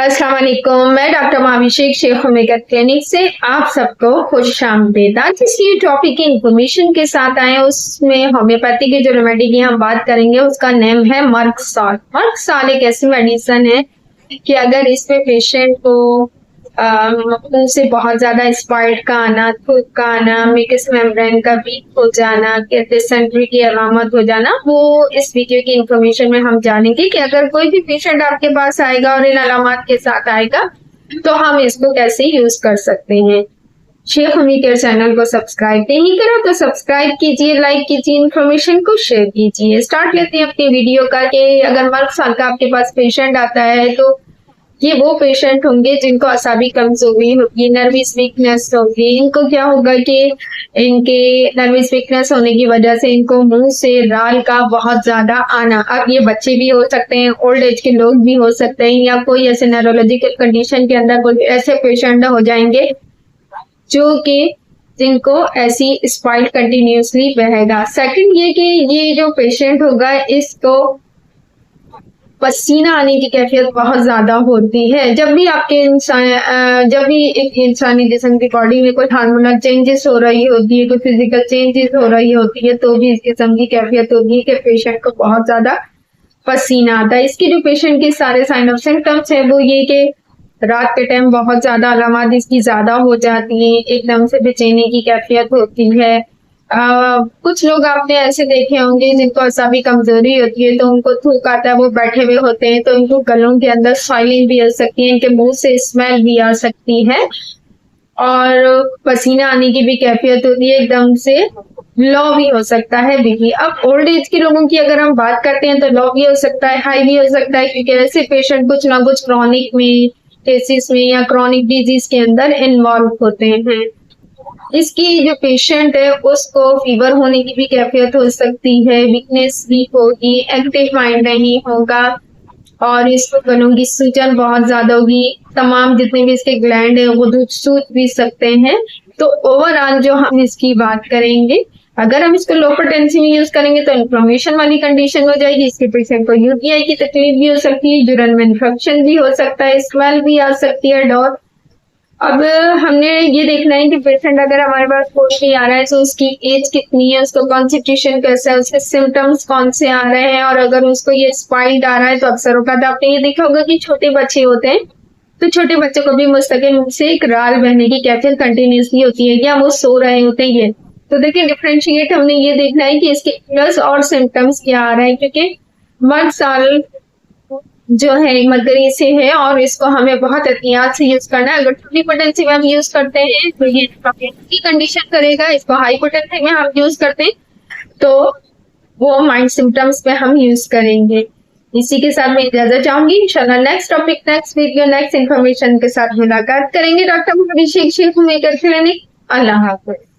अस्सलाम वालेकुम। मैं डॉक्टर माभिषेक शेख होमियोपैथ क्लिनिक से आप सबको खुश आमदीद। आज जिस टॉपिक की इंफॉर्मेशन के साथ आए उसमें होम्योपैथी के जो रेमेडी की हम बात करेंगे उसका नेम है मर्क साल। मर्क साल एक ऐसी मेडिसिन है कि अगर इसमें पेशेंट को मुंह से बहुत ज्यादा स्पाइट का आना, थूक का आना, मिकस मेम्ब्रेन का वीक हो जाना, डिसेंट्री की अलामत हो जाना, वो इस वीडियो की इंफॉर्मेशन में हम जानेंगे कि अगर कोई भी पेशेंट आपके पास आएगा और इन अलामत के साथ आएगा तो हम इसको कैसे यूज कर सकते हैं। शेख होमियो केयर चैनल को सब्सक्राइब नहीं करो तो सब्सक्राइब कीजिए, लाइक कीजिए, इन्फॉर्मेशन को शेयर कीजिए। स्टार्ट लेते हैं अपनी वीडियो का कि अगर मर्क साल का आपके पास पेशेंट आता है तो ये वो पेशेंट होंगे जिनको असाबी कमजोरी होगी, नर्वस वीकनेस होगी। इनको क्या होगा कि इनके नर्वस वीकनेस होने की वजह से इनको मुंह से राल का बहुत ज्यादा आना, अब ये बच्चे भी हो सकते हैं, ओल्ड एज के लोग भी हो सकते हैं, या कोई ऐसे न्यूरोलॉजिकल कंडीशन के अंदर कोई ऐसे पेशेंट हो जाएंगे जो कि जिनको ऐसी स्पाइट कंटिन्यूसली बहेगा। सेकंड ये कि ये जो पेशेंट होगा इसको पसीना आने की कैफियत बहुत ज्यादा होती है। जब भी एक इंसानी जिस्म की बॉडी में कोई हार्मोनल चेंजेस हो रही होती है, कोई फिजिकल चेंजेस हो रही होती है, तो भी इस किस्म की कैफियत होगी कि पेशेंट को बहुत ज्यादा पसीना आता है। इसके जो पेशेंट के सारे साइन ऑफ सिम्टम्स है वो ये कि रात के टाइम बहुत ज्यादा अलामत इसकी ज्यादा हो जाती है, एकदम से बेचैनी की कैफियत होती है। कुछ लोग आपने ऐसे देखे होंगे जिनको असाबी कमजोरी होती है तो उनको थूक आता है, वो बैठे हुए होते हैं तो इनको गलों के अंदर स्वेलिंग भी आ सकती है, इनके मुंह से स्मेल भी आ सकती है और पसीना आने की भी कैफियत होती है, एकदम से लो भी हो सकता है बीपी। अब ओल्ड एज के लोगों की अगर हम बात करते हैं तो लो भी हो सकता है, हाई भी हो सकता है, क्योंकि ऐसे पेशेंट कुछ ना कुछ क्रॉनिक में केसेस में या क्रॉनिक डिजीज के अंदर इन्वॉल्व होते हैं। इसकी जो पेशेंट है उसको फीवर होने की भी कैफियत हो सकती है, वीकनेस भी होगी, एक्टिव माइंड नहीं होगा और इसको गलों की सूजन बहुत ज्यादा होगी, तमाम जितने भी इसके ग्लैंड है वो सूज भी सकते हैं। तो ओवरऑल जो हम इसकी बात करेंगे, अगर हम इसको लो पोटेंसी में यूज करेंगे तो इन्फ्लेमेशन वाली कंडीशन हो जाएगी, इसके पेशेंट को यूटीआई की तकलीफ भी हो सकती है, यूरिन में इन्फेक्शन भी हो सकता है, स्मेल भी आ सकती है, डॉट। अब हमने ये देखना है कि पेशेंट अगर हमारे पास कोई भी आ रहा है तो उसकी एज कितनी है, उसको कॉन्स्टिट्यूशन कैसा है, उसके सिम्टम्स कौन से आ रहे हैं, और अगर उसको ये स्पाइट आ रहा है तो अक्सर होता है आपने ये देखा होगा कि छोटे बच्चे होते हैं तो छोटे बच्चों को भी मुस्तकिल मुंह से एक राल बहने की कैफियत कंटिन्यूसली होती है या वो सो रहे होते हैं। ये तो देखिए डिफ्रेंशिएट हमने ये देखना है कि इसके प्लस और सिम्टम्स क्या आ रहा है, क्योंकि मर्क साल जो है मदरी से है और इसको हमें बहुत एहतियात से यूज करना है। अगर छोटी पोटेंसी में हम यूज करते हैं तो ये की कंडीशन करेगा, इसको हाई पोटेंसी में हम यूज करते हैं तो वो माइंड सिम्टम्स पे हम यूज करेंगे। इसी के साथ मैं इजाजत चाहूंगी। इंशाल्लाह next topic, next video, next information के साथ मुलाकात करेंगे। डॉक्टर माभिषेक शेख होमियो केयर क्लिनिक। अल्लाह हाफ़िज़।